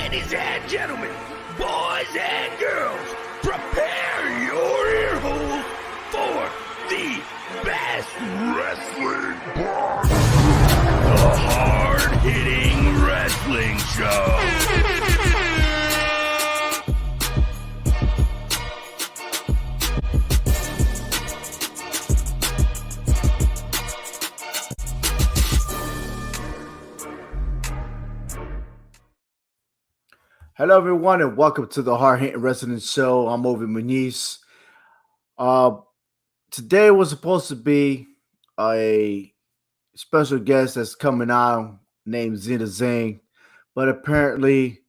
Ladies and gentlemen, boys and girls, prepare your ear holes for the best wrestling part, the hard-hitting wrestling show. Hello, everyone, and welcome to the Hard Hitting Wrestling Show. I'm Ovi Muniz. Today was supposed to be a special guest that's coming on named Zeda Zhang, but apparently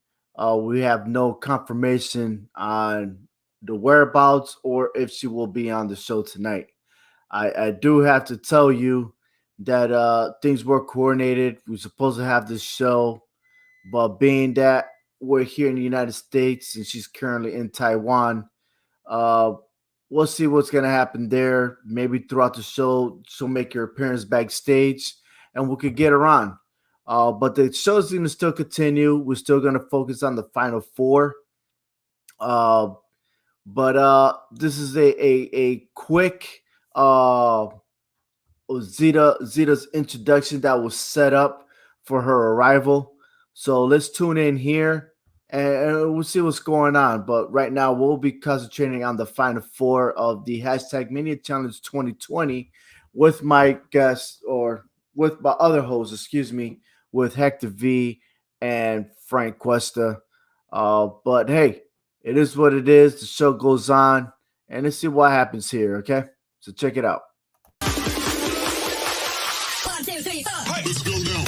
we have no confirmation on the whereabouts or if she will be on the show tonight. I do have to tell you that things were coordinated. We're supposed to have this show, but being that we're here in the United States and she's currently in Taiwan, we'll see what's going to happen there. Maybe throughout the show, she'll make her appearance backstage and we could get her on. But the show's going to still continue. We're still going to focus on the final four. But this is a quick Zeda's introduction that was set up for her arrival. So let's tune in here and we'll see what's going on. But right now, we'll be concentrating on the final four of the hashtag Mania Challenge 2020 with my guests, or with my other hosts, with Hector V and Frank Cuesta. But hey, it is what it is. The show goes on, and let's see what happens here, okay? So check it out. 1, 2, 3, 4. Let's go now.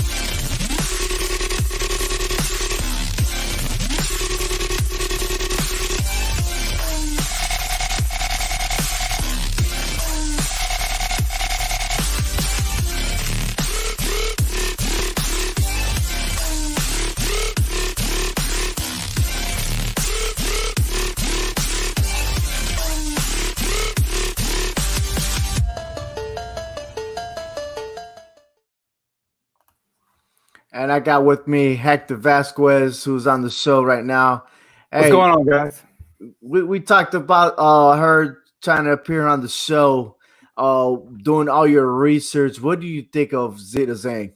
And I got with me Hector Vasquez, who's on the show right now. Hey, what's going on, guys? We talked about her trying to appear on the show, doing all your research. What do you think of Zeda Zhang?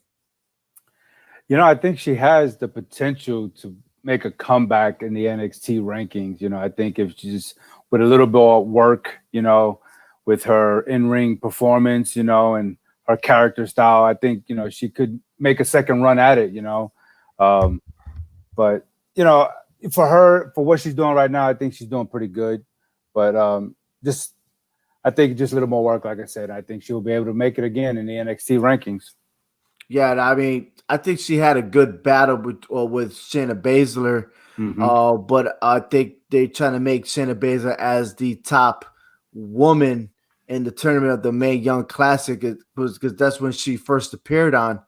You know, I think she has the potential to make a comeback in the NXT rankings. You know, I think if she's with a little bit of work, you know, with her in-ring performance, you know, and her character style, I think, you know, she could make a second run at it, you know. But, you know, for her, for what she's doing right now, I think she's doing pretty good. But I think just a little more work, like I said. I think she'll be able to make it again in the NXT rankings. Yeah, I mean, I think she had a good battle with Shayna Baszler, but I think they're trying to make Shayna Baszler as the top woman in the tournament of the Mae Young Classic, because that's when she first appeared on.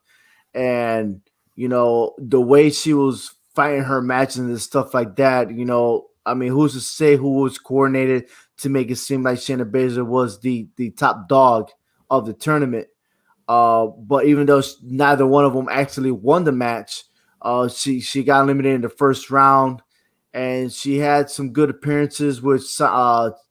And, you know, the way she was fighting her matches and stuff like that, you know, I mean, who's to say who was coordinated to make it seem like Shayna Baszler was the top dog of the tournament? But even though neither one of them actually won the match, she got eliminated in the first round, and she had some good appearances with Shotzi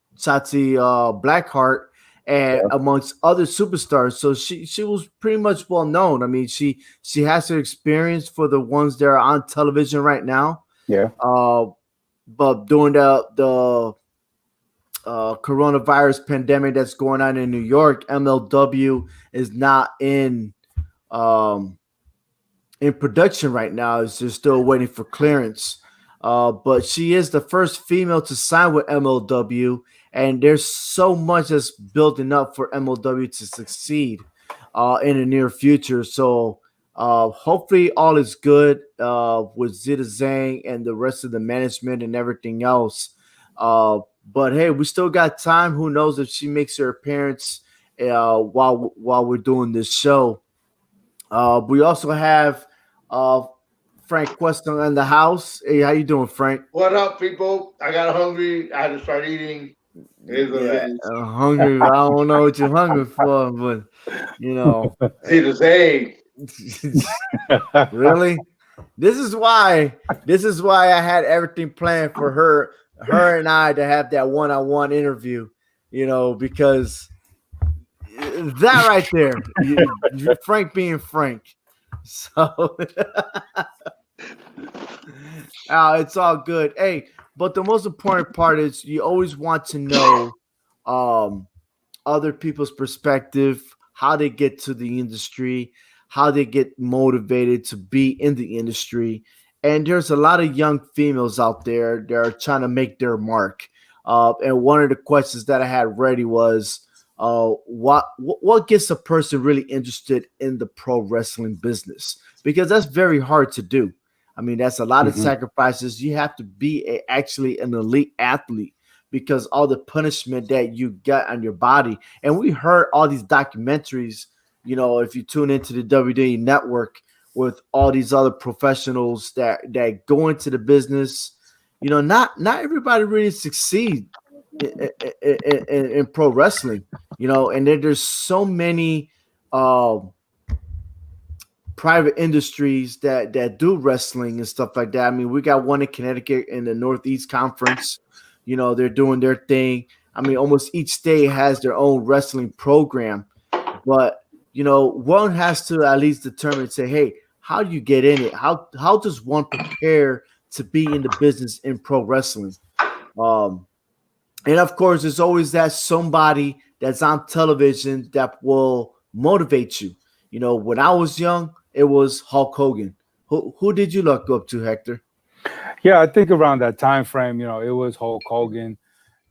Blackheart and amongst other superstars. So she was pretty much well known. I mean, she has her experience for the ones that are on television right now. Yeah. But during the coronavirus pandemic that's going on in New York, MLW is not in production right now. It's just still waiting for clearance. But she is the first female to sign with MLW, and there's so much that's building up for MLW to succeed in the near future. So hopefully all is good with Zeda Zhang and the rest of the management and everything else. But hey, we still got time. Who knows if she makes her appearance while we're doing this show. We also have Frank Cuesta in the house. Hey, how you doing, Frank? What up, people? I got hungry. I had to start eating. Hungry. I don't know what you're hungry for, but you know. See the Zay. Really? This is why I had everything planned for her and I to have that one-on-one interview, because that right there, Frank being Frank. So it's all good. Hey, but the most important part is you always want to know um, other people's perspective, how they get to the industry, how they get motivated to be in the industry. And there's a lot of young females out there that are trying to make their mark. And one of the questions that I had ready was, what gets a person really interested in the pro wrestling business? Because that's very hard to do. I mean, that's a lot of sacrifices. You have to be actually an elite athlete because all the punishment that you got on your body. And we heard all these documentaries, if you tune into the WWE network with all these other professionals that go into the business, not everybody really succeed in pro wrestling, and there's so many private industries that do wrestling and stuff like that. I mean, we got one in Connecticut in the Northeast Conference. They're doing their thing. I mean, almost each state has their own wrestling program, but one has to at least determine and say, hey, how do you get in it? How does one prepare to be in the business in pro wrestling? And of course, there's always that somebody that's on television that will motivate you. When I was young, it was Hulk Hogan. Who did you look up to, Hector? Yeah, I think around that time frame, it was Hulk Hogan,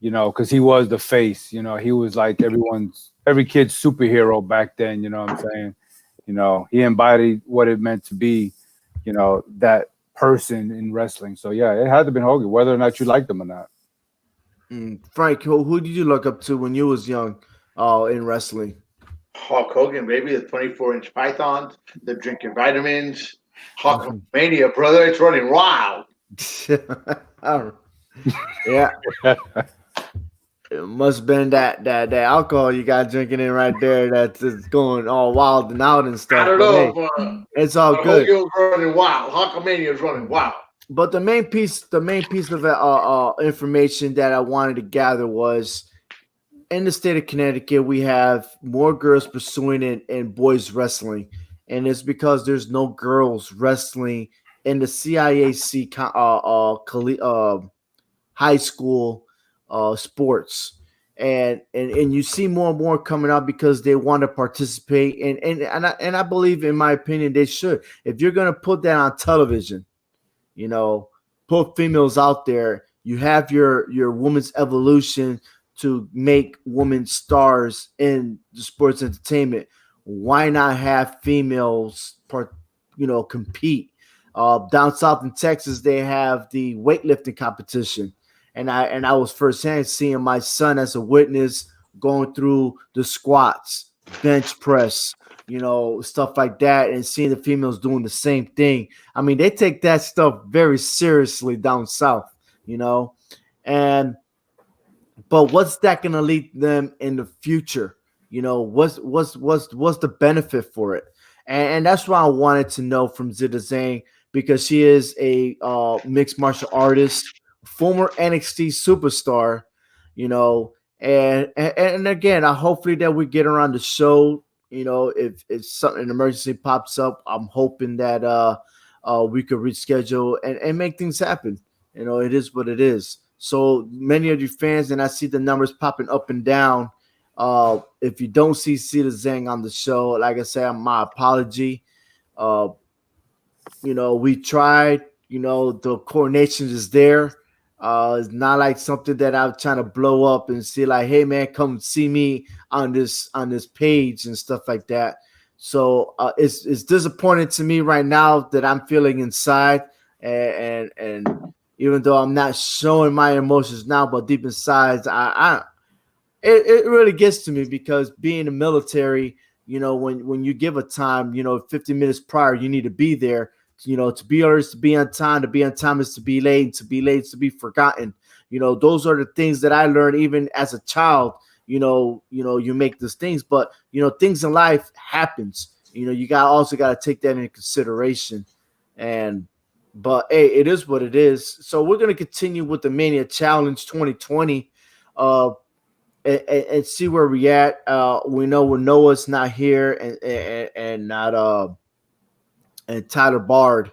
because he was the face. He was like every kid's superhero back then. You know what I'm saying? He embodied what it meant to be, that person in wrestling. So yeah, it had to have been Hogan, whether or not you liked him or not. Frank, who did you look up to when you was young in wrestling? Hulk Hogan, baby, the 24-inch pythons, the drinking vitamins, Hulkamania, brother, it's running wild. Yeah. It must have been that alcohol you got drinking in right there that's going all wild and out and stuff. I don't know. Hey, it's all good. Hogan's running wild. Hulkamania is running wild. But the main piece of information that I wanted to gather was, in the state of Connecticut, we have more girls pursuing it in boys wrestling, and it's because there's no girls wrestling in the CIAC high school sports, and you see more and more coming out because they want to participate, and I believe, in my opinion, they should. If you're gonna put that on television, put females out there. You have your women's evolution to make women stars in the sports entertainment. Why not have females compete? Down south in Texas, they have the weightlifting competition, and I was firsthand seeing my son as a witness going through the squats, bench press, stuff like that, and seeing the females doing the same thing. I mean, they take that stuff very seriously down south, but what's that going to lead them in the future? What's the benefit for it? And that's what I wanted to know from Zeda Zhang, because she is a mixed martial artist, former NXT superstar, and again, I hopefully that we get her on the show. If something, an emergency pops up, I'm hoping that we could reschedule and make things happen. It is what it is. So many of you fans, and I see the numbers popping up and down. If you don't see Zeda Zhang on the show, like I said, my apology. We tried. The coordination is there. It's not like something that I'm trying to blow up and see like, hey man, come see me on this page and stuff like that. So it's disappointing to me right now that I'm feeling inside, and even though I'm not showing my emotions now, but deep inside, it really gets to me, because being in the military, when you give a time, 50 minutes prior, you need to be there. To be honest, to be on time. To be on time is to be late. To be late is to be forgotten. Those are the things that I learned even as a child. You make these things, but things in life happens. You also got to take that into consideration. And But hey, it is what it is. So we're gonna continue with the Mania Challenge 2020, uh, and see where we at. We know when Noah's not here and not and Tyler Bard,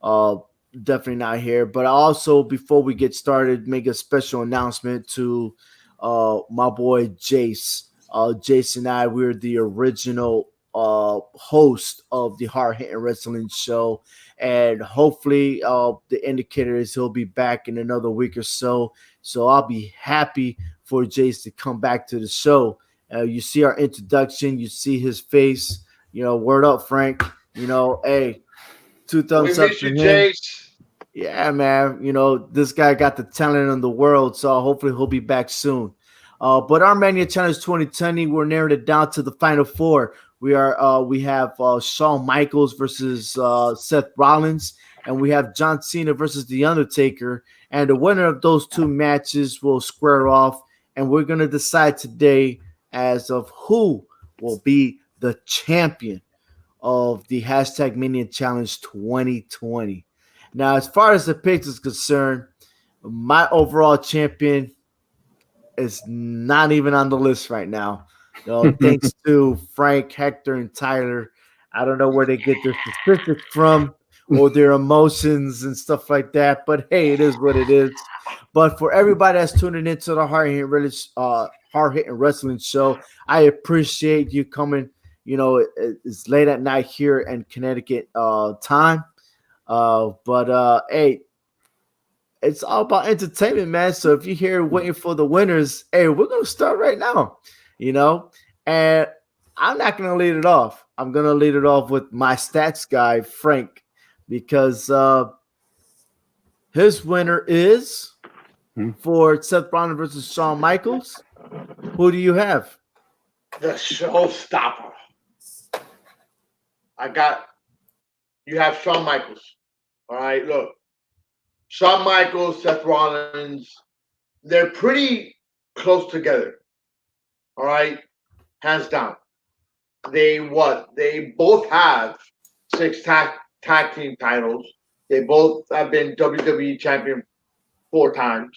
uh, definitely not here. But also, before we get started, make a special announcement to my boy Jace. Jason and I, we're the original host of the Hard Hitting Wrestling Show, and hopefully, the indicator is he'll be back in another week or so. So I'll be happy for Jace to come back to the show. You see our introduction, you see his face. Word up, Frank. Hey, two thumbs We up miss for you, him. Jace. Yeah, man. This guy got the talent in the world, so hopefully he'll be back soon. But our Mania Challenge 2020, we're narrowed it down to the final four. We have Shawn Michaels versus Seth Rollins, and we have John Cena versus The Undertaker. And the winner of those two matches will square off, and we're gonna decide today as of who will be the champion of the hashtag Mania Challenge 2020. Now, as far as the picks is concerned, my overall champion is not even on the list right now. Thanks to Frank, Hector, and Tyler. I don't know where they get their statistics from or their emotions and stuff like that. But hey, it is what it is. But for everybody that's tuning into the Hard Hitting Wrestling Show, I appreciate you coming. It's late at night here in Connecticut time. But hey, it's all about entertainment, man. So if you're here waiting for the winners, hey, we're gonna start right now, And I'm not gonna lead it off. I'm gonna lead it off with my stats guy, Frank, because his winner is for Seth Rollins versus Shawn Michaels. Who do you have? The showstopper. You have Shawn Michaels. All right, look. Shawn Michaels, Seth Rollins, they're pretty close together. All right, hands down. They both have 6 tag team titles. They both have been WWE champion 4 times.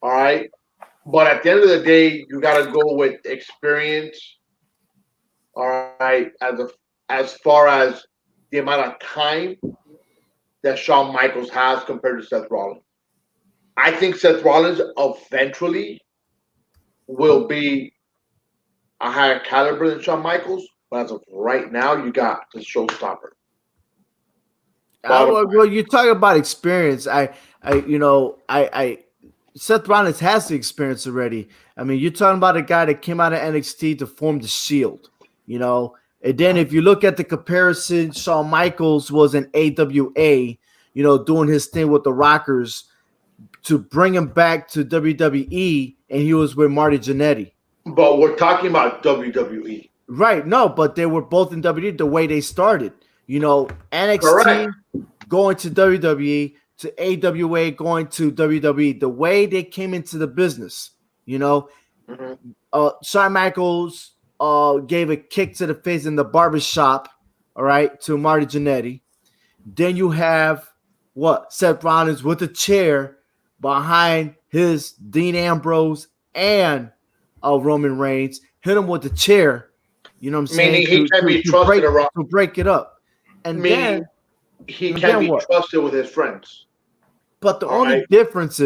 All right, but at the end of the day, you got to go with experience. All right, as far as the amount of time that Shawn Michaels has compared to Seth Rollins. I think Seth Rollins eventually will be a higher caliber than Shawn Michaels, but as of right now, you got the showstopper. Well, you talk about experience. Seth Rollins has the experience already. I mean, you're talking about a guy that came out of NXT to form the Shield, And then if you look at the comparison, Shawn Michaels was in AWA, doing his thing with the Rockers to bring him back to WWE, and he was with Marty Jannetty. But we're talking about WWE. Right. No, but they were both in WWE the way they started. NXT Correct. Going to WWE to AWA going to WWE, the way they came into the business, Shawn Michaels gave a kick to the face in the barbershop, all right, to Marty Jannetty. Then you have Seth Rollins with a chair behind his Dean Ambrose and Roman Reigns. Hit him with the chair. You know what I'm saying? Meaning he can be trusted around. To break it up. And meaning he can be trusted with his friends. But the only difference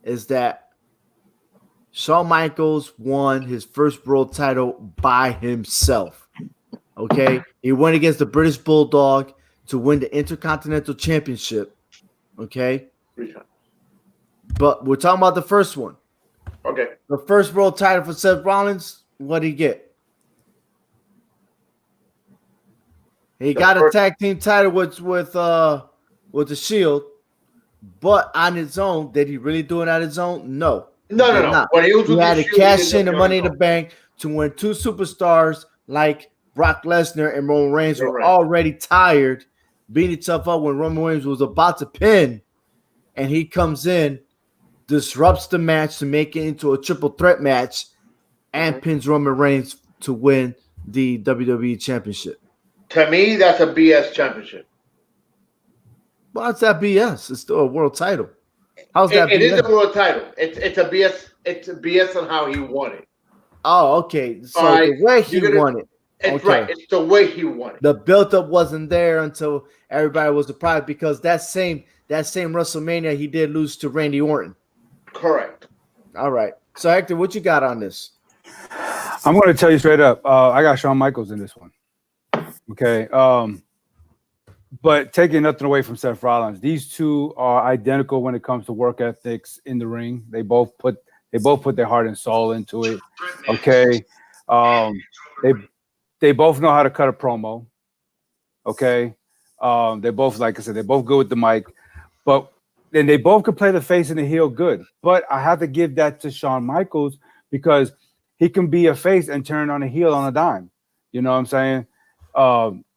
is that Shawn Michaels won his first world title by himself. Okay? He went against the British Bulldog to win the Intercontinental Championship. Okay? But we're talking about the first one. Okay. The first world title for Seth Rollins, what did he get? He got a tag team title with the Shield, but on his own, did he really do it on his own? No. No. When he had to cash in the Money in the Bank to win 2 superstars like Brock Lesnar and Roman Reigns were already tired, beating himself up when Roman Reigns was about to pin, and he comes in, disrupts the match to make it into a triple threat match, and pins Roman Reigns to win the WWE Championship. To me, that's a BS championship. Well, it's that BS. It's still a world title. How's that It is a BS? world title. It's a BS. It's a BS on how he won it. Oh, okay. All So right, the way he you're gonna. won it, It's right. okay. It's the way he won it. The build-up wasn't there until everybody was surprised because that same WrestleMania he did lose to Randy Orton. Correct. All right. So Hector, what you got on this? I'm going to tell you straight up. I got Shawn Michaels in this one. Okay. But taking nothing away from Seth Rollins, these two are identical when it comes to work ethics in the ring. They both put their heart and soul into it. Okay. They both know how to cut a promo. Okay. They both, like I said, they're both good with the mic, but then they both could play the face and the heel good. But I have to give that to Shawn Michaels because he can be a face and turn on a heel on a dime. You know what I'm saying?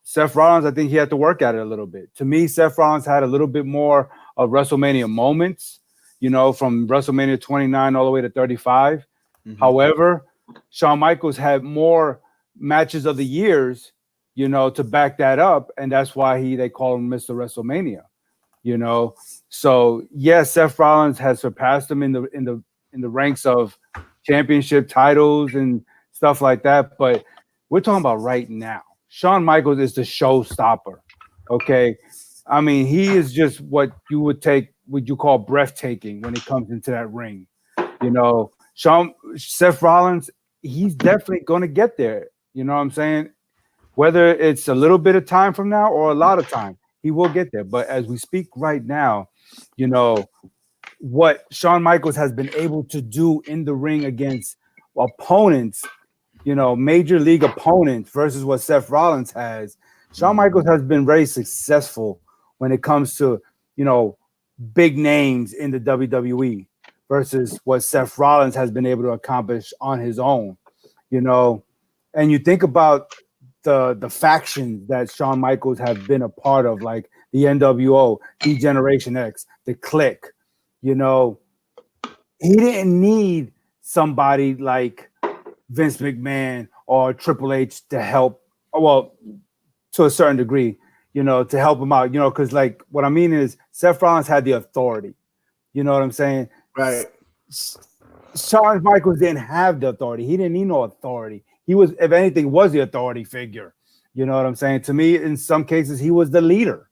Seth Rollins, I think he had to work at it a little bit. To me, Seth Rollins had a little bit more of WrestleMania moments, you know, from WrestleMania 29 all the way to 35. Mm-hmm. However, Shawn Michaels had more matches of the years, you know, to back that up, and that's why they call him Mr. WrestleMania, you know. So yes, Seth Rollins has surpassed him in the ranks of championship titles and stuff like that, but we're talking about right now. Shawn Michaels is the showstopper. Okay, I mean, he is just what you call breathtaking when it comes into that ring. You know, Seth Rollins, he's definitely going to get there. You know what I'm saying? Whether it's a little bit of time from now or a lot of time, he will get there. But as we speak right now, you know, what Shawn Michaels has been able to do in the ring against opponents, you know, major league opponents versus what Seth Rollins has. Shawn Michaels has been very successful when it comes to, you know, big names in the WWE versus what Seth Rollins has been able to accomplish on his own, you know. And you think about the factions that Shawn Michaels have been a part of, like the NWO, D-Generation X, the Clique, you know, he didn't need somebody like Vince McMahon or Triple H to help, well, to a certain degree, you know, to help him out, you know, because like what I mean is Seth Rollins had the authority. You know what I'm saying? Right. Shawn Michaels didn't have the authority. He didn't need no authority. He was, if anything, was the authority figure. You know what I'm saying? To me, in some cases, he was the leader.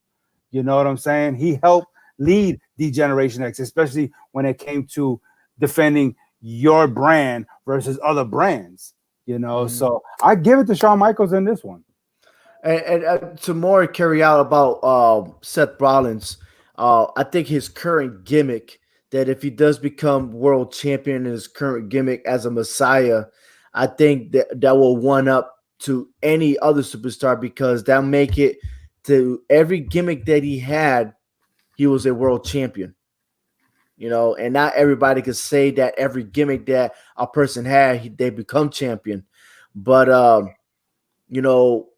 You know what I'm saying? He helped lead D-Generation X, especially when it came to defending your brand versus other brands, you know. So I give it to Shawn Michaels in this one. And to more carry out about Seth Rollins, I think his current gimmick, that if he does become world champion in his current gimmick as a Messiah, I think that will one up to any other superstar, because that'll make it to every gimmick that he had, he was a world champion. You know, and not everybody could say that every gimmick that a person had, they become champion. But, you know,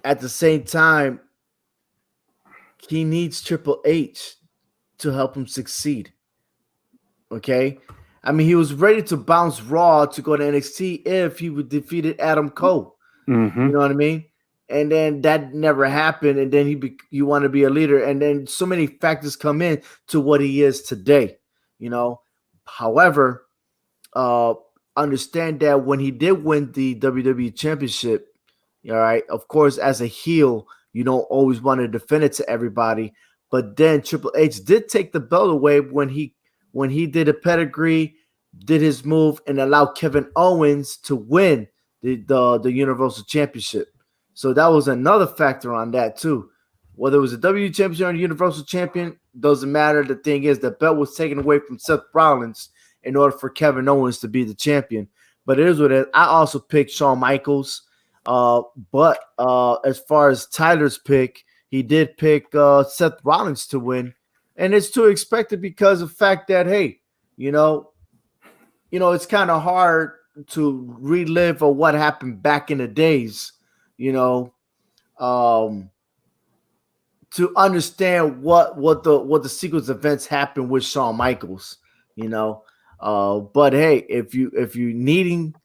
at the same time, he needs Triple H to help him succeed. Okay? I mean, he was ready to bounce Raw to go to NXT if he would defeated Adam Cole. Mm-hmm. You know what I mean? And then that never happened. And then you want to be a leader. And then so many factors come in to what he is today. You know, however, understand that when he did win the WWE Championship, all right, of course, as a heel, you don't always want to defend it to everybody. But then Triple H did take the belt away when he did a pedigree, did his move, and allowed Kevin Owens to win the Universal Championship. So that was another factor on that too. Whether it was a W Champion or a Universal Champion, doesn't matter. The thing is, the belt was taken away from Seth Rollins in order for Kevin Owens to be the champion. But it is what it is. I also picked Shawn Michaels. But as far as Tyler's pick, he did pick Seth Rollins to win. And it's to expected because of the fact that, hey, you know, it's kind of hard to relive what happened back in the days, you know, to understand what the sequence of events happened with Shawn Michaels, you know. But hey, if you needing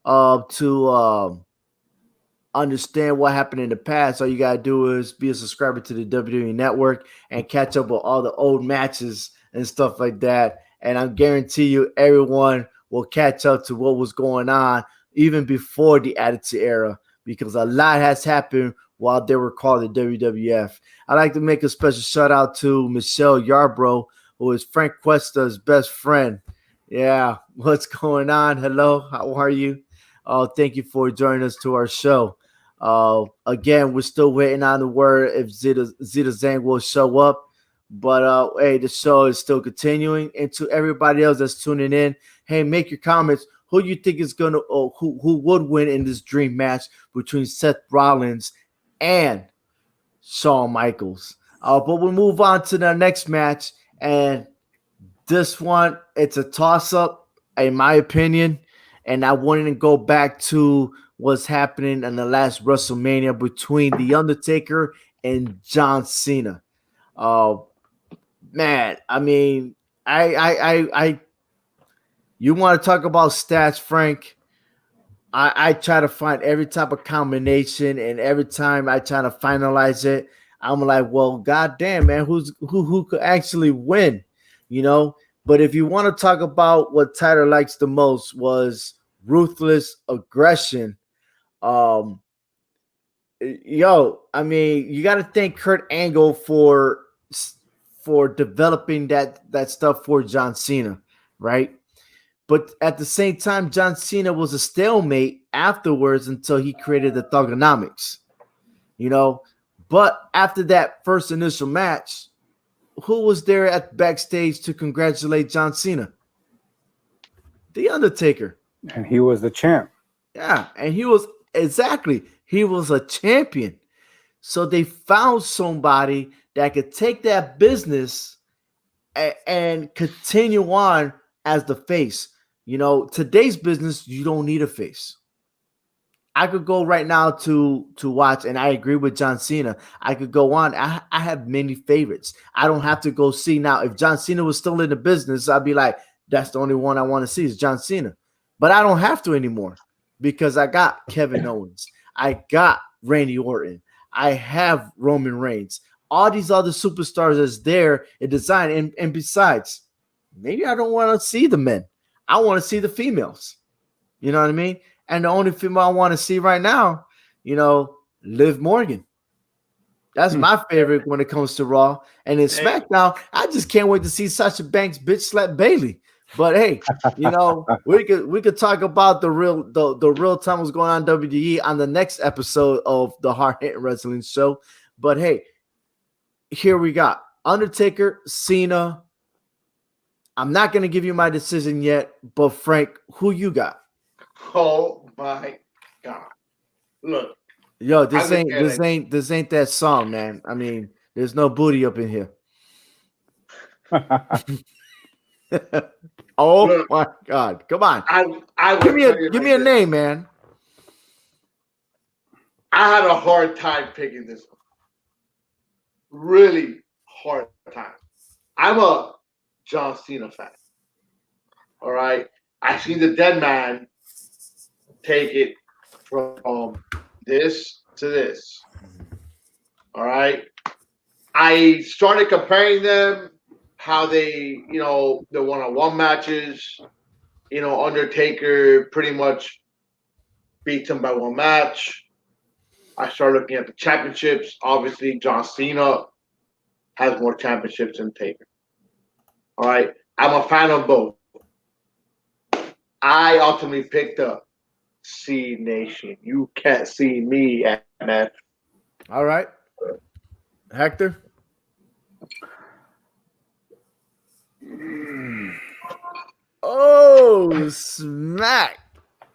to understand what happened in the past, all you gotta do is be a subscriber to the WWE Network and catch up with all the old matches and stuff like that. And I guarantee you, everyone will catch up to what was going on even before the Attitude Era, because a lot has happened while they were called the WWF. I'd like to make a special shout out to Michelle Yarbrough, who is Frank Cuesta's best friend. Yeah, what's going on? Hello, how are you? Thank you for joining us to our show. Again, we're still waiting on the word if Zeda Zhang will show up. But hey, the show is still continuing. And to everybody else that's tuning in, hey, make your comments. Who you think is gonna, who would win in this dream match between Seth Rollins and Shawn Michaels? But we'll move on to the next match, and this one, it's a toss-up, in my opinion. And I wanted to go back to what's happening in the last WrestleMania between The Undertaker and John Cena. Man, I mean, you want to talk about stats, Frank? I try to find every type of combination, and every time I try to finalize it, I'm like, well, goddamn, man, who could actually win, you know? But if you want to talk about what Tyler likes the most was ruthless aggression. I mean, you got to thank Kurt Angle for developing that stuff for John Cena, right? But at the same time, John Cena was a stalemate afterwards until he created the Thugonomics, you know. But after that first initial match, who was there at backstage to congratulate John Cena? The Undertaker. And he was the champ. Yeah, and he was a champion. So they found somebody that could take that business and continue on as the face. You know, today's business, you don't need a face. I could go right now to watch, and I agree with John Cena. I could go on. I have many favorites. I don't have to go see now. If John Cena was still in the business, I'd be like, that's the only one I want to see is John Cena. But I don't have to anymore because I got Kevin Owens. I got Randy Orton. I have Roman Reigns. All these other superstars that's there in design. And besides, maybe I don't want to see the men. I want to see the females. You know what I mean? And the only female I want to see right now, you know, Liv Morgan. That's my favorite when it comes to Raw. And in SmackDown, I just can't wait to see Sasha Banks bitch slap Bayley. But hey, you know, we could talk about the real time what's going on in WWE on the next episode of the Hard Hitting Wrestling Show. But hey, here we got Undertaker, Cena. I'm not gonna give you my decision yet, but Frank, who you got? Oh my God! Look, yo, this ain't that song, man. I mean, there's no booty up in here. Oh look, my God! Come on, give me a name, man. I had a hard time picking this one. Really hard time. I'm a John Cena fan. All right, I seen the Dead Man take it from this to this. All right. I started comparing them, how they, you know, the one-on-one matches, you know, Undertaker pretty much beats him by one match. I started looking at the championships. Obviously, John Cena has more championships than Taker. All right. I'm a fan of both. I ultimately picked up C Nation. You can't see me, MF. All right. Hector? Oh, smack.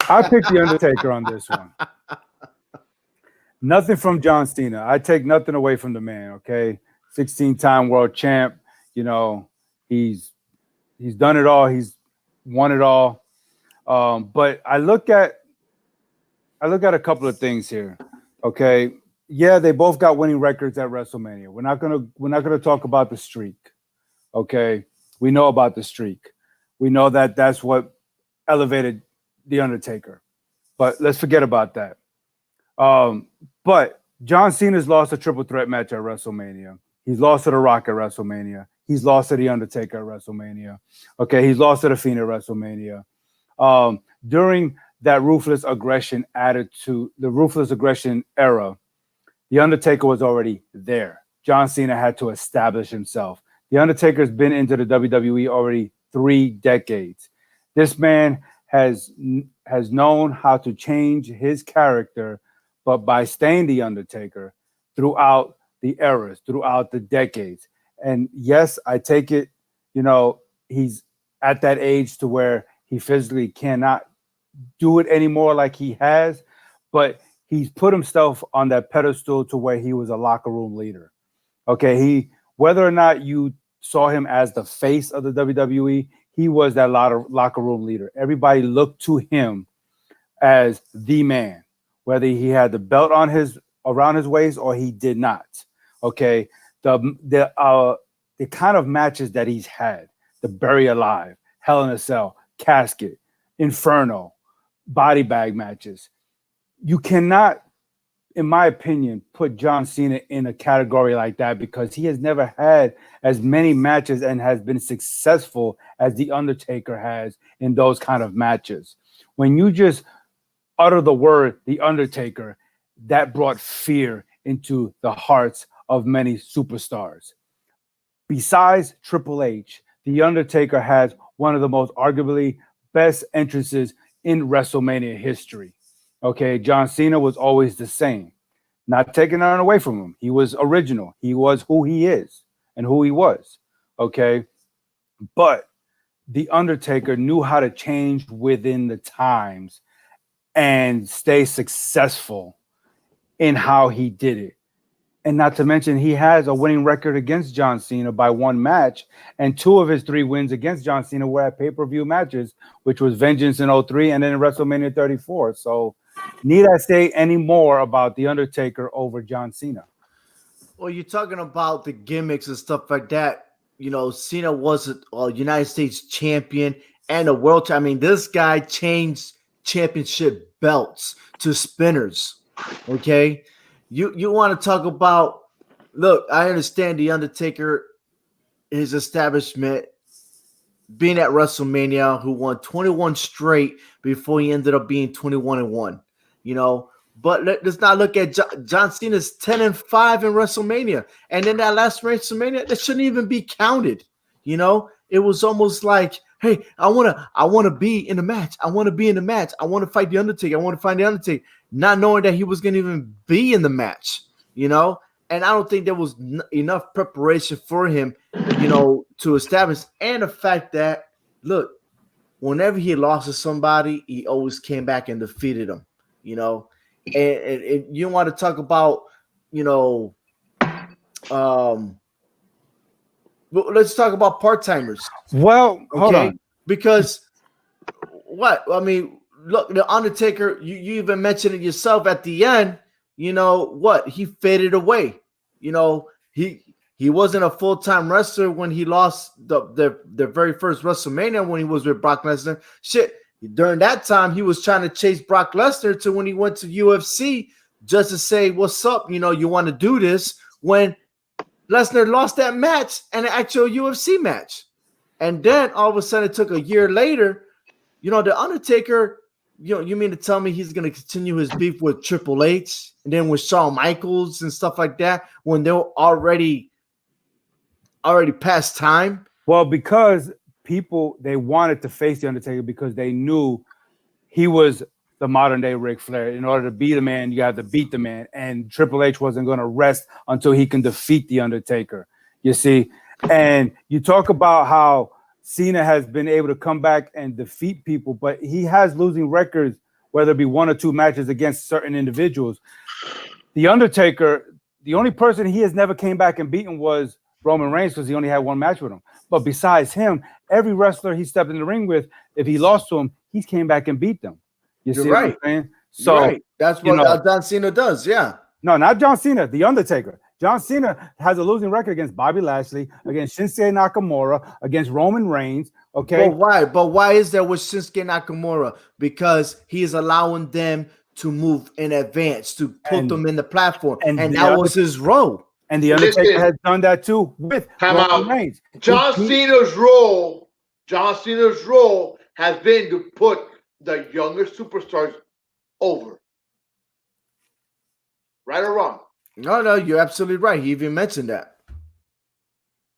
I picked The Undertaker on this one. Nothing from John Cena. I take nothing away from the man, okay? 16-time world champ. You know, he's done it all. He's won it all. But I look at a couple of things here. Okay. Yeah, they both got winning records at WrestleMania. We're not gonna talk about the streak. Okay. We know about the streak. We know that that's what elevated The Undertaker. But let's forget about that. But John Cena's lost a triple threat match at WrestleMania. He's lost to The Rock at WrestleMania. He's lost to The Undertaker at WrestleMania. Okay, he's lost to The Fiend at WrestleMania. During that ruthless aggression attitude, the ruthless aggression era, The Undertaker was already there. John Cena had to establish himself. The Undertaker's been into the WWE already 3 decades. This man has known how to change his character, but by staying The Undertaker throughout the eras, throughout the decades. And yes, I take it, he's at that age to where he physically cannot do it anymore like he has, but he's put himself on that pedestal to where he was a locker room leader. Okay, whether or not you saw him as the face of the WWE, he was that locker room leader. Everybody looked to him as the man, whether he had the belt around his waist or he did not. Okay, the kind of matches that he's had, the Bury Alive, Hell in a Cell, Casket, Inferno, body bag matches. You cannot, in my opinion, put John Cena in a category like that because he has never had as many matches and has been successful as The Undertaker has in those kind of matches. When you just utter the word The Undertaker, that brought fear into the hearts of many superstars. Besides Triple H, The Undertaker has one of the most arguably best entrances in WrestleMania history. Okay, John Cena was always the same. Not taking that away from him. He was original. He was who he is and who he was. Okay, but The Undertaker knew how to change within the times and stay successful in how he did it. And not to mention, he has a winning record against John Cena by 1 match, and 2 of his 3 wins against John Cena were at pay-per-view matches, which was Vengeance in 03 and then in WrestleMania 34. So need I say any more about The Undertaker over John Cena? Well, you're talking about the gimmicks and stuff like that. Cena was a United States champion and a world champion. I mean, this guy changed championship belts to spinners. Okay. You want to talk about, look, I understand The Undertaker, his establishment, being at WrestleMania, who won 21 straight before he ended up being 21-1, But let's not look at John Cena's 10-5 in WrestleMania. And then that last WrestleMania, that shouldn't even be counted. It was almost like, hey, I wanna be in the match. I want to be in the match. I want to fight The Undertaker. I want to find The Undertaker. Not knowing that he was going to even be in the match, And I don't think there was enough preparation for him, to establish. And the fact that, look, whenever he lost to somebody, he always came back and defeated them, And you want to talk about, let's talk about part-timers. Well, hold on. Because what? I mean, look, The Undertaker, you even mentioned it yourself at the end, what? He faded away. He wasn't a full-time wrestler when he lost the very first WrestleMania when he was with Brock Lesnar. Shit, during that time, he was trying to chase Brock Lesnar to when he went to UFC just to say, what's up? You want to do this when Lesnar lost that match and an actual UFC match. And then all of a sudden it took a year later, The Undertaker, you mean to tell me he's going to continue his beef with Triple H and then with Shawn Michaels and stuff like that when they're already past time? Well, because people, they wanted to face The Undertaker because they knew he was the modern day Ric Flair. In order to be the man, you have to beat the man. And Triple H wasn't going to rest until he can defeat The Undertaker, you see. And you talk about how Cena has been able to come back and defeat people, but he has losing records, whether it be 1 or 2 matches against certain individuals. The Undertaker, the only person he has never came back and beaten was Roman Reigns because he only had 1 match with him. But besides him, every wrestler he stepped in the ring with, if he lost to him, he came back and beat them. You're see right. What I'm saying? So right. That's what John Cena does. Yeah. No, not John Cena. The Undertaker. John Cena has a losing record against Bobby Lashley, against Shinsuke Nakamura, against Roman Reigns. Okay. But why? But why is that with Shinsuke Nakamura? Because he is allowing them to move in advance, to put them in the platform. and And the that other- was his role. And the Undertaker Listen. has done that too with Time Roman out. Reigns. John Cena's role has been to put the younger superstars over. Right or wrong? No, you're absolutely right. He even mentioned that.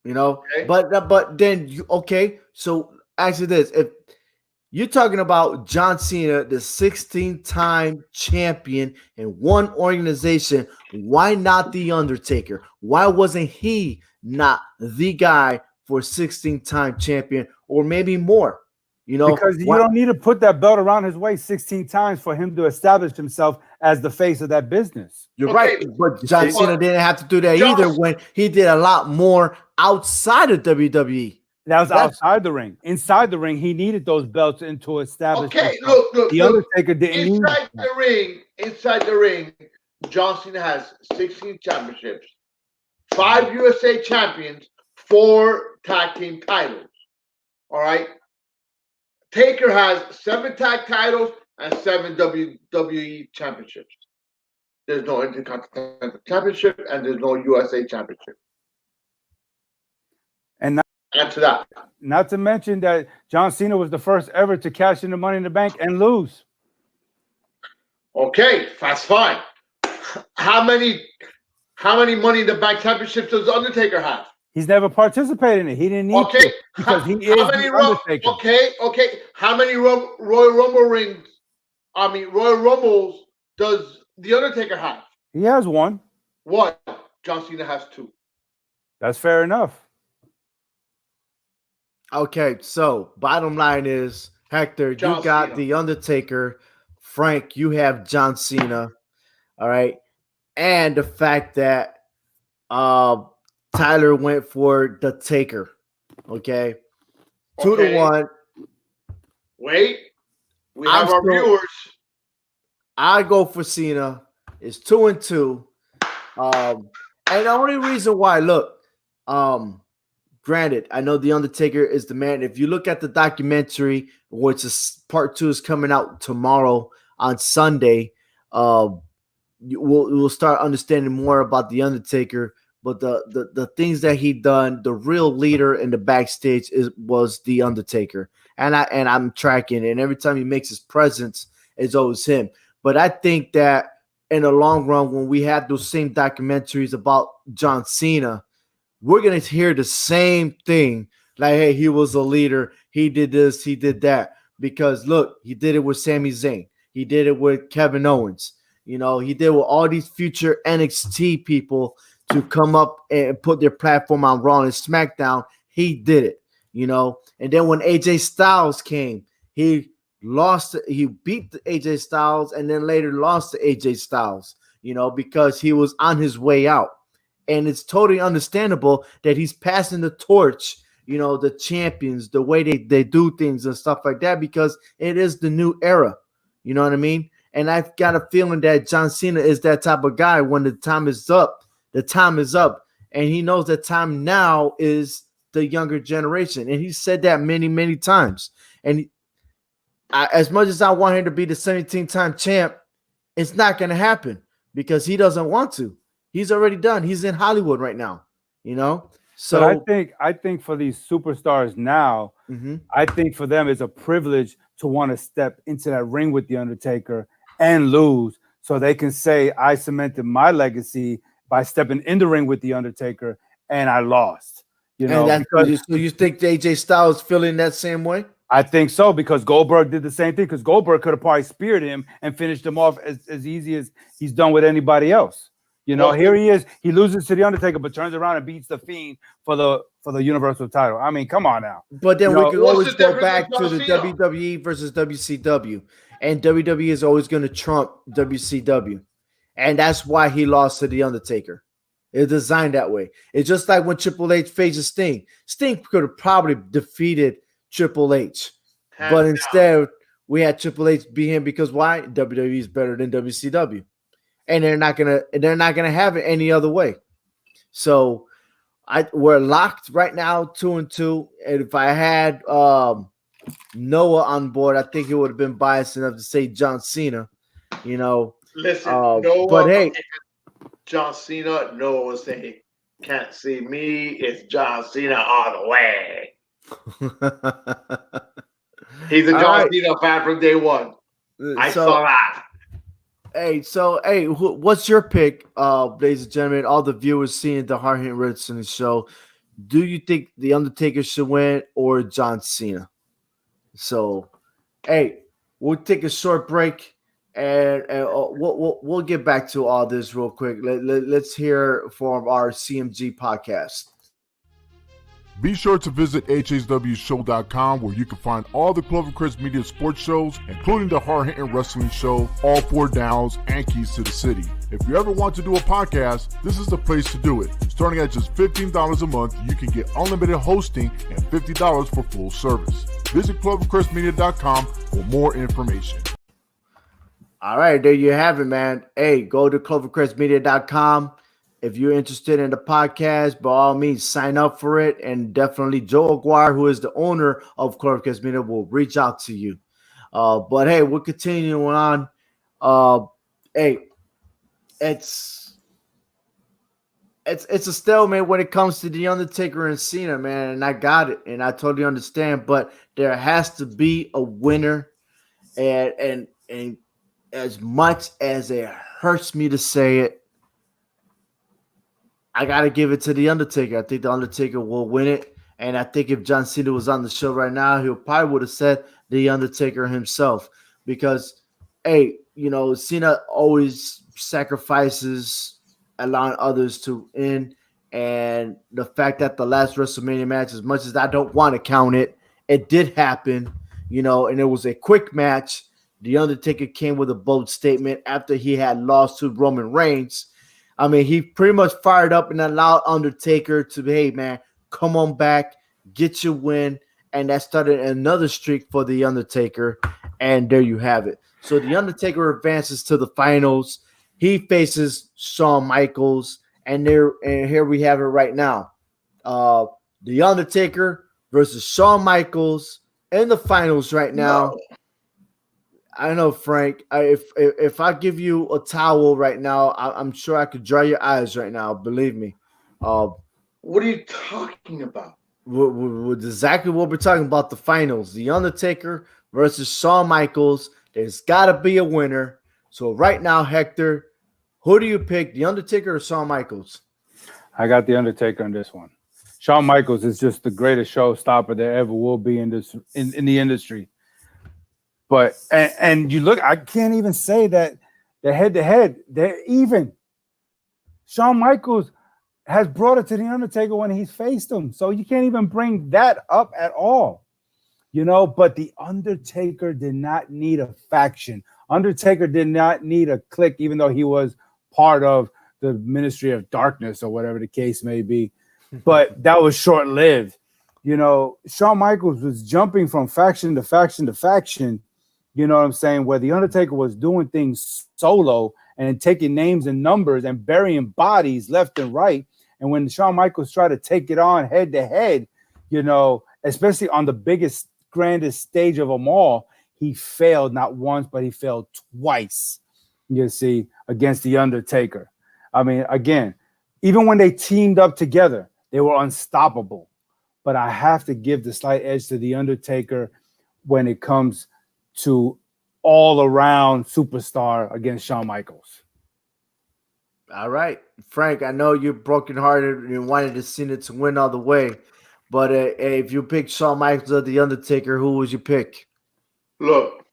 You know, Okay. but then you okay. So actually, this if you're talking about John Cena, the 16-time champion in one organization, why not the Undertaker? Why wasn't he not the guy for 16-time champion or maybe more? You know, Because you why- don't need to put that belt around his waist 16 times for him to establish himself as the face of that business. You're Okay, right, but John see? Cena didn't have to do that John- either when he did a lot more outside of WWE. That was That's- outside the ring. Inside the ring, he needed those belts to establish Okay, himself. look. The Undertaker didn't need Inside that. inside the ring, John Cena has 16 championships, 5 USA champions, 4 tag team titles. All right. Taker has 7 tag titles and 7 WWE championships. There's no Intercontinental Championship and there's no USA Championship. And not, Add to that. not to mention that John Cena was the first ever to cash in the Money in the Bank and lose. Okay, that's fine. How many Money in the Bank championships does Undertaker have? He's never participated in it. He didn't need Okay, to because he is the Undertaker. Okay. How many Royal Rumbles does the Undertaker have? He has one. One. John Cena has 2. That's fair enough. Okay, so bottom line is, Hector, John you got Cena. the Undertaker. Frank, you have John Cena. All right, and the fact that Tyler went for the Taker. Okay, 2-1. Wait. We I'm have our still- viewers. I go for Cena. It's 2-2. And the only reason why, look, granted, I know the Undertaker is the man. If you look at the documentary, which is part 2 is coming out tomorrow on Sunday, we'll start understanding more about the Undertaker. But the things that he done, the real leader in the backstage was the Undertaker, and I'm tracking it. And every time he makes his presence, it's always him. But I think that in the long run, when we have those same documentaries about John Cena, we're gonna hear the same thing. Like, hey, he was a leader. He did this. He did that. Because look, he did it with Sami Zayn. He did it with Kevin Owens. You know, he did with all these future NXT people to come up and put their platform on Raw and SmackDown. He did it, you know. And then when AJ Styles came, he beat the AJ Styles and then later lost to AJ Styles, you know, because he was on his way out. And it's totally understandable that he's passing the torch, you know, the champions, the way they do things and stuff like that, because it is the new era. You know what I mean? And I've got a feeling that John Cena is that type of guy. When the time is up, the time is up. And he knows that time now is the younger generation. And he said that many, many times. And as much as I want him to be the 17-time champ, it's not going to happen because he doesn't want to. He's already done. He's in Hollywood right now, you know? So But I think for these superstars now, I think for them it's a privilege to want to step into that ring with the Undertaker and lose, so they can say, I cemented my legacy by stepping in the ring with the Undertaker and I lost. You know, because so you think AJ Styles feeling that same way? I think so, because Goldberg did the same thing, because Goldberg could have probably speared him and finished him off as easy as he's done with anybody else. You know, here he is. He loses to the Undertaker, but turns around and beats the Fiend for the Universal title. I mean, come on now. But then You we know, can what's always the go difference back with to the John Cena? WWE versus WCW, and WWE is always going to trump WCW, and that's why he lost to the Undertaker. It's designed that way. It's just like when Triple H faces Sting. Sting could have probably defeated Triple H, but instead we had Triple H beat him because why? WWE is better than WCW. And they're not gonna have it any other way. So we're locked right now, 2-2. And if I had Noah on board, I think it would have been biased enough to say John Cena. Listen, no But one hey, John Cena, no one was saying can't see me. It's John Cena all the way. He's a all John right. Cena fan from day one. I saw So that. what's your pick, ladies and gentlemen? All the viewers seeing the Hard Hitting Wrestling Show. Do you think the Undertaker should win or John Cena? So, hey, we'll take a short break and we'll get back to all this real quick. Let's hear from our CMG podcast. Be sure to visit HHWShow.com where you can find all the Clovercrest Media sports shows, including the Hard Hitting Wrestling Show, All Four Downs, and Keys to the City. If you ever want to do a podcast, this is the place to do it. Starting at just $15 a month, you can get unlimited hosting and $50 for full service. Visit ClovercrestMedia.com for more information. All right, there you have it, man. Hey, go to ClovercrestMedia.com. If you're interested in the podcast, by all means, sign up for it. And definitely Joe Aguirre, who is the owner of Clovercrest Media, will reach out to you. But hey, we're continuing on. Hey, it's a stalemate when it comes to The Undertaker and Cena, man. And I got it, and I totally understand. But there has to be a winner. And as much as it hurts me to say it, I got to give it to The Undertaker. I think The Undertaker will win it. And I think if John Cena was on the show right now, he probably would have said The Undertaker himself. Because, hey, Cena always sacrifices allowing others to win. And the fact that the last WrestleMania match, as much as I don't want to count it, it did happen, and it was a quick match. The Undertaker came with a bold statement after he had lost to Roman Reigns. I mean, he pretty much fired up and allowed Undertaker to, hey, man, come on back, get your win. And that started another streak for The Undertaker. And there you have it. So The Undertaker advances to the finals. He faces Shawn Michaels. And here we have it right now. The Undertaker versus Shawn Michaels in the finals right now. No. I know, Frank. If I give you a towel right now, I'm sure I could dry your eyes right now. Believe me. What are you talking about? With exactly what we're talking about, the finals. The Undertaker versus Shawn Michaels. There's got to be a winner. So right now, Hector, who do you pick, The Undertaker or Shawn Michaels? I got The Undertaker in this one. Shawn Michaels is just the greatest showstopper there ever will be in the industry. But and you look, I can't even say that they're head to head. They're even. Shawn Michaels has brought it to The Undertaker when he's faced him. So you can't even bring that up at all. But The Undertaker did not need a faction. Undertaker did not need a clique, even though he was part of the Ministry of Darkness or whatever the case may be. But that was short-lived. Shawn Michaels was jumping from faction to faction to faction. You know what I'm saying? Where The Undertaker was doing things solo and taking names and numbers and burying bodies left and right. And when Shawn Michaels tried to take it on head to head, especially on the biggest, grandest stage of them all, he failed not once, but he failed twice, against The Undertaker. I mean, again, even when they teamed up together, they were unstoppable. But I have to give the slight edge to The Undertaker when it comes to all-around superstar against Shawn Michaels. All right, Frank, I know you're brokenhearted and you wanted to see it to win all the way. But if you pick Shawn Michaels or The Undertaker, who would you pick? Look,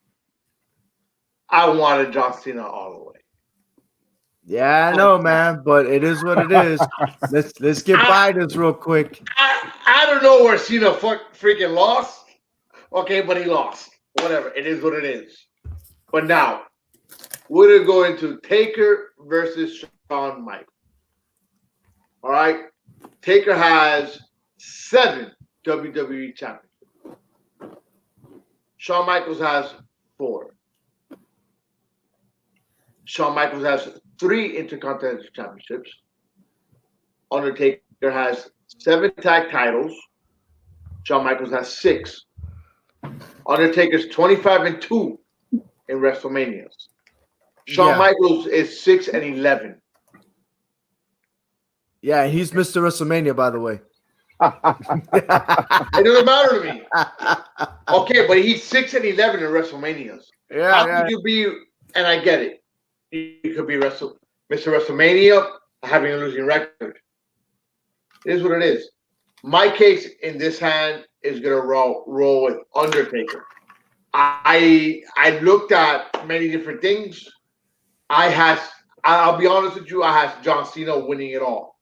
I wanted John Cena all the way. Yeah, I know, man, but it is what it is. Let's get by this real quick. I don't know where Cena freaking lost. Okay, but he lost. Whatever. It is what it is. But now, we're going to go into Taker versus Shawn Michaels. All right? Taker has 7 WWE championships. Shawn Michaels has 4. Shawn Michaels has 3 Intercontinental Championships. Undertaker has 7 tag titles. Shawn Michaels has 6. Undertaker's 25-2 in WrestleManias. Shawn Michaels is 6-11. Yeah, he's Mr. WrestleMania, by the way. It doesn't matter to me. Okay, but he's 6-11 in WrestleManias. How could you be? And I get it. You could be Mr. WrestleMania having a losing record. It is what it is. My case in this hand is gonna roll with Undertaker. I looked at many different things. I'll be honest with you, I had John Cena winning it all.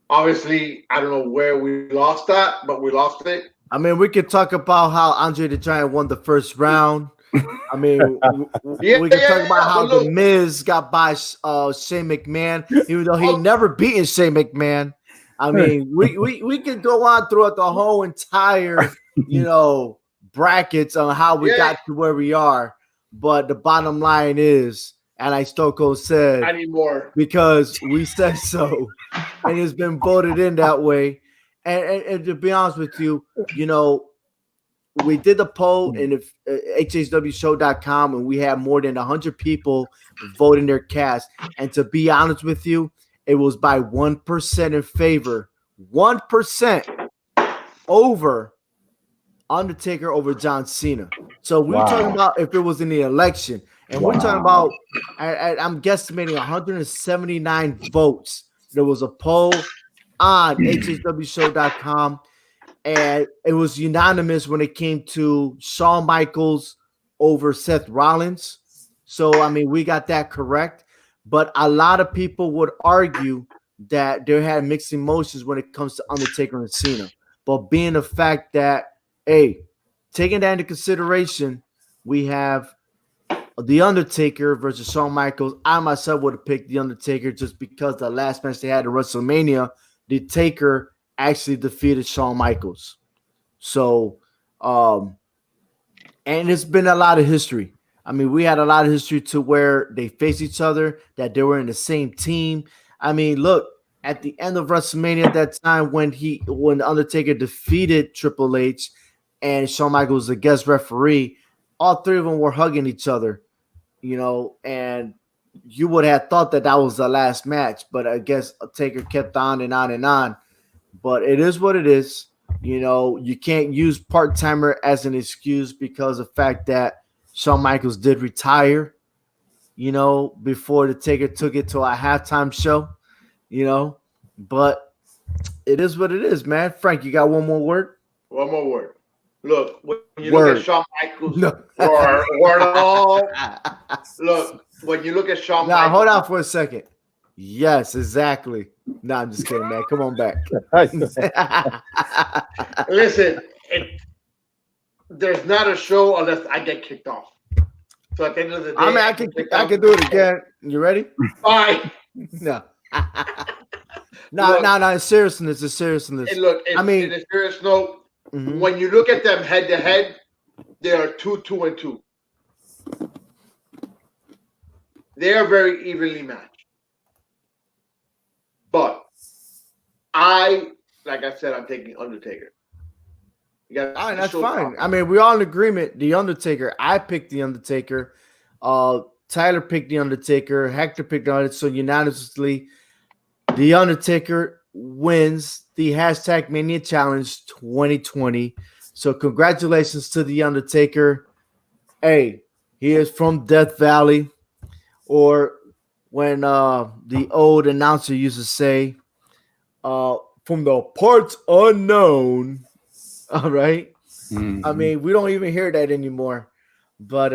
Obviously, I don't know where we lost that, but we lost it. I mean, we could talk about how Andre the Giant won the first round. I mean, we can talk about how The Miz got by Shane McMahon, even though he never beaten Shane McMahon. I mean, we could go on throughout the whole entire, brackets on how we got to where we are. But the bottom line is, and I Stone Cold said, I need more because we said so, and it's been voted in that way. And to be honest with you, we did the poll in HHWShow.com, and we had more than 100 people voting their cast. And to be honest with you, it was by 1% in favor, 1% over Undertaker over John Cena. So we're talking about if it was in the election. And we're talking about, I'm guesstimating 179 votes. There was a poll on HHWShow.com, and it was unanimous when it came to Shawn Michaels over Seth Rollins. So, I mean, we got that correct. But a lot of people would argue that they had mixed emotions when it comes to Undertaker and Cena. But being the fact that, hey, taking that into consideration, we have The Undertaker versus Shawn Michaels. I myself would have picked The Undertaker just because the last match they had at WrestleMania, The Taker actually defeated Shawn Michaels. So, and it's been a lot of history. I mean, we had a lot of history to where they faced each other, that they were in the same team. I mean, look, at the end of WrestleMania at that time when The Undertaker defeated Triple H and Shawn Michaels was the guest referee, all three of them were hugging each other, and you would have thought that was the last match, but I guess Taker kept on and on and on. But it is what it is. You can't use part-timer as an excuse because of the fact that Shawn Michaels did retire, before the Taker took it to a halftime show, but it is what it is, man. Frank, you got one more word? One more word. Look, when you look at Shawn Michaels, look, when you look at Shawn Michaels. Now, hold on for a second. Yes, exactly. No, I'm just kidding, man. Come on back. Listen, there's not a show unless I get kicked off. So at the end of the day, I can do it again. You ready? Bye. No. No. It's seriousness. And look, in a serious note, when you look at them head to head, they are 2-2-2. They are very evenly matched. But like I said, I'm taking Undertaker. All right, that's fine. I mean, we're all in agreement. The Undertaker. I picked the Undertaker. Tyler picked the Undertaker. Hector picked the Undertaker. So unanimously, the Undertaker wins the #Mania Challenge 2020. So congratulations to the Undertaker. Hey, he is from Death Valley, or when the old announcer used to say, from the parts unknown. All right. Mm-hmm. I mean, we don't even hear that anymore. But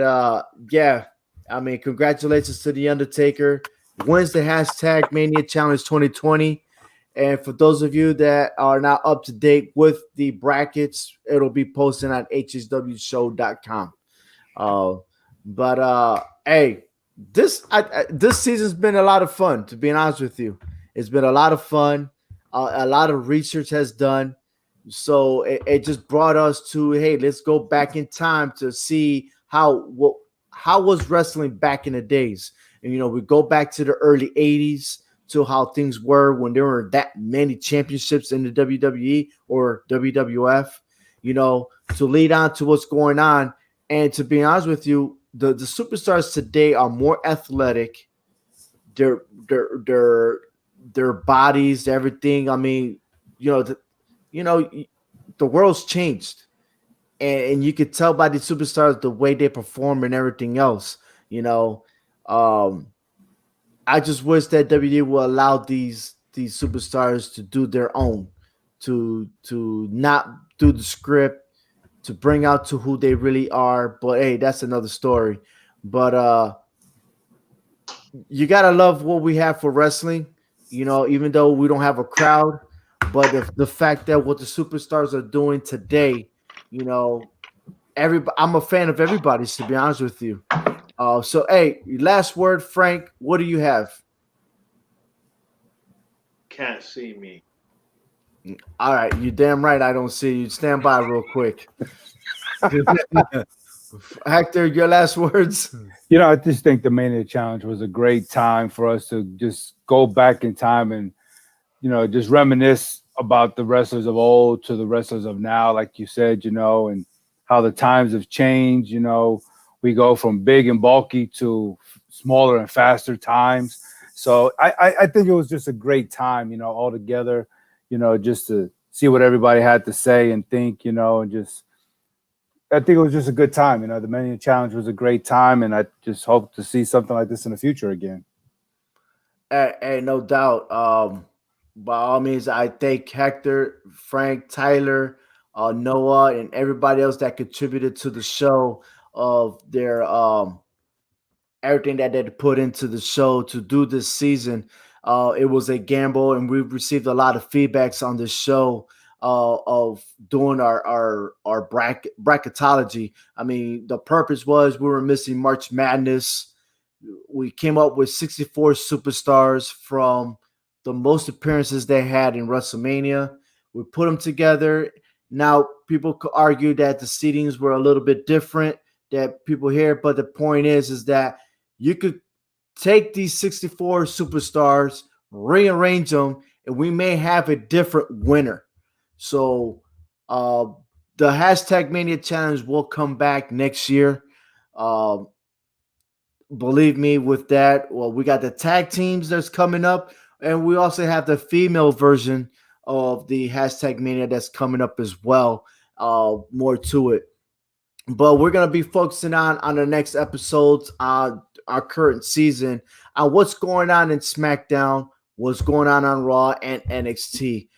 yeah, I mean, congratulations to the Undertaker. Wins the #Mania Challenge 2020. And for those of you that are not up to date with the brackets, it'll be posted on HHWShow.com. Hey, this season's been a lot of fun, to be honest with you. It's been a lot of fun. A lot of research has done. So it just brought us to, hey, let's go back in time to see how was wrestling back in the days. And, we go back to the early 80s to how things were when there were that many championships in the WWE or WWF, to lead on to what's going on. And to be honest with you, the superstars today are more athletic. Their their their their bodies, everything. I mean, you know, you know, the world's changed, and you could tell by the superstars the way they perform and everything else. You know, um, I just wish that WWE will allow these superstars to do their own, to not do the script, to bring out to who they really are. But hey, that's another story. But you gotta love what we have for wrestling. You know, even though we don't have a crowd, but the fact that what the superstars are doing today, you know, I'm a fan of everybody's, to be honest with you. So hey, last word, Frank. What do you have? Can't see me. All right, you damn right. I don't see you. Stand by real quick. Hector, your last words. I just think the Mania Challenge was a great time for us to just go back in time and, just reminisce about the wrestlers of old to the wrestlers of now, like you said, and how the times have changed. We go from big and bulky to smaller and faster times. So I think it was just a great time, all together, just to see what everybody had to say and think, and just I think it was just a good time. The Mania Challenge was a great time, and I just hope to see something like this in the future again. Hey, no doubt. By all means, I thank Hector, Frank, Tyler, Noah, and everybody else that contributed to the show of their everything that they put into the show to do this season. It was a gamble, and we've received a lot of feedbacks on this show of doing our bracketology. I mean, the purpose was we were missing March Madness. We came up with 64 superstars from the most appearances they had in WrestleMania. We put them together. Now, people could argue that the seedings were a little bit different that people hear, but the point is that you could take these 64 superstars, rearrange them, and we may have a different winner. So the hashtag Mania Challenge will come back next year. Believe me with that. Well, we got the tag teams that's coming up, and we also have the female version of the hashtag Mania that's coming up as well. More to it. But we're gonna be focusing on the next episodes on our current season, on what's going on in SmackDown, what's going on Raw and NXT.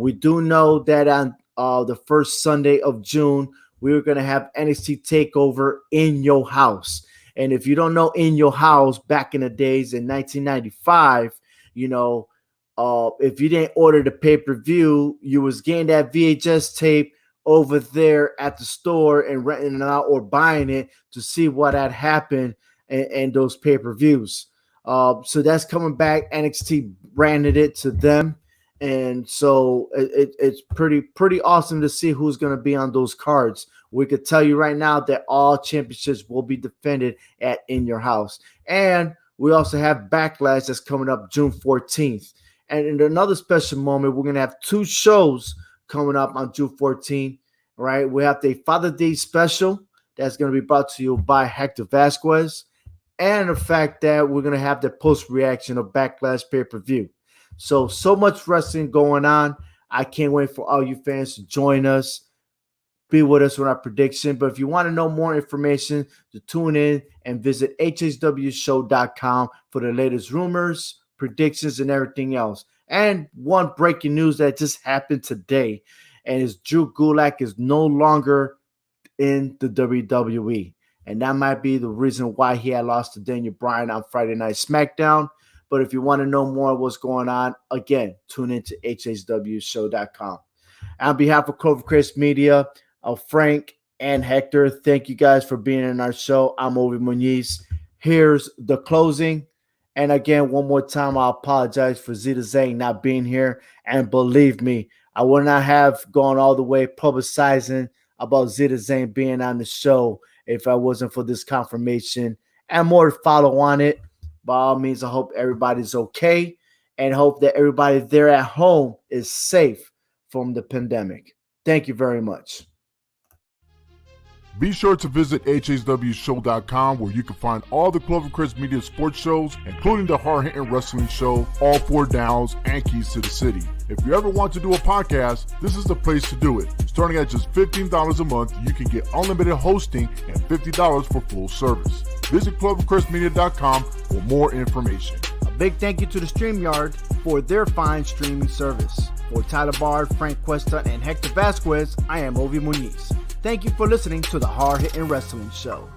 We do know that on the first Sunday of June, we're gonna have NXT Takeover in your house. And if you don't know, in your house back in the days in 1995, if you didn't order the pay-per-view, you was getting that VHS tape over there at the store and renting it out or buying it to see what had happened and those pay-per-views. So that's coming back. NXT branded it to them. And so it's pretty awesome to see who's going to be on those cards. We could tell you right now that all championships will be defended at In Your House. And we also have Backlash that's coming up June 14th. And in another special moment, we're going to have two shows coming up on June 14th, right? We have the Father's Day special that's going to be brought to you by Hector Vasquez. And the fact that we're going to have the post-reaction of Backlash pay-per-view. So much wrestling going on. I can't wait for all you fans to join us. Be with us with our prediction. But if you want to know more information, to tune in and visit HHWShow.com for the latest rumors, predictions, and everything else. And one breaking news that just happened today, and is Drew Gulak is no longer in the WWE. And that might be the reason why he had lost to Daniel Bryan on Friday Night SmackDown. But if you want to know more of what's going on, again, tune into HHWShow.com. On behalf of Clovercrest Media, Frank and Hector, thank you guys for being in our show. I'm Ovi Muniz. Here's the closing. And again, one more time, I apologize for Zeda Zhang not being here. And believe me, I would not have gone all the way publicizing about Zeda Zhang being on the show if I wasn't for this confirmation and more to follow on it. By all means, I hope everybody's okay and hope that everybody there at home is safe from the pandemic. Thank you very much. Be sure to visit HHWShow.com where you can find all the Clovercrest Media sports shows, including the Hard Hitting Wrestling Show, All Four Downs, and Keys to the City. If you ever want to do a podcast, this is the place to do it. Starting at just $15 a month, you can get unlimited hosting and $50 for full service. Visit ClovercrestMedia.com for more information. A big thank you to the StreamYard for their fine streaming service. For Tyler Bard, Frank Cuesta, and Hector Vasquez, I am Ovi Muniz. Thank you for listening to the Hard Hitting Wrestling Show.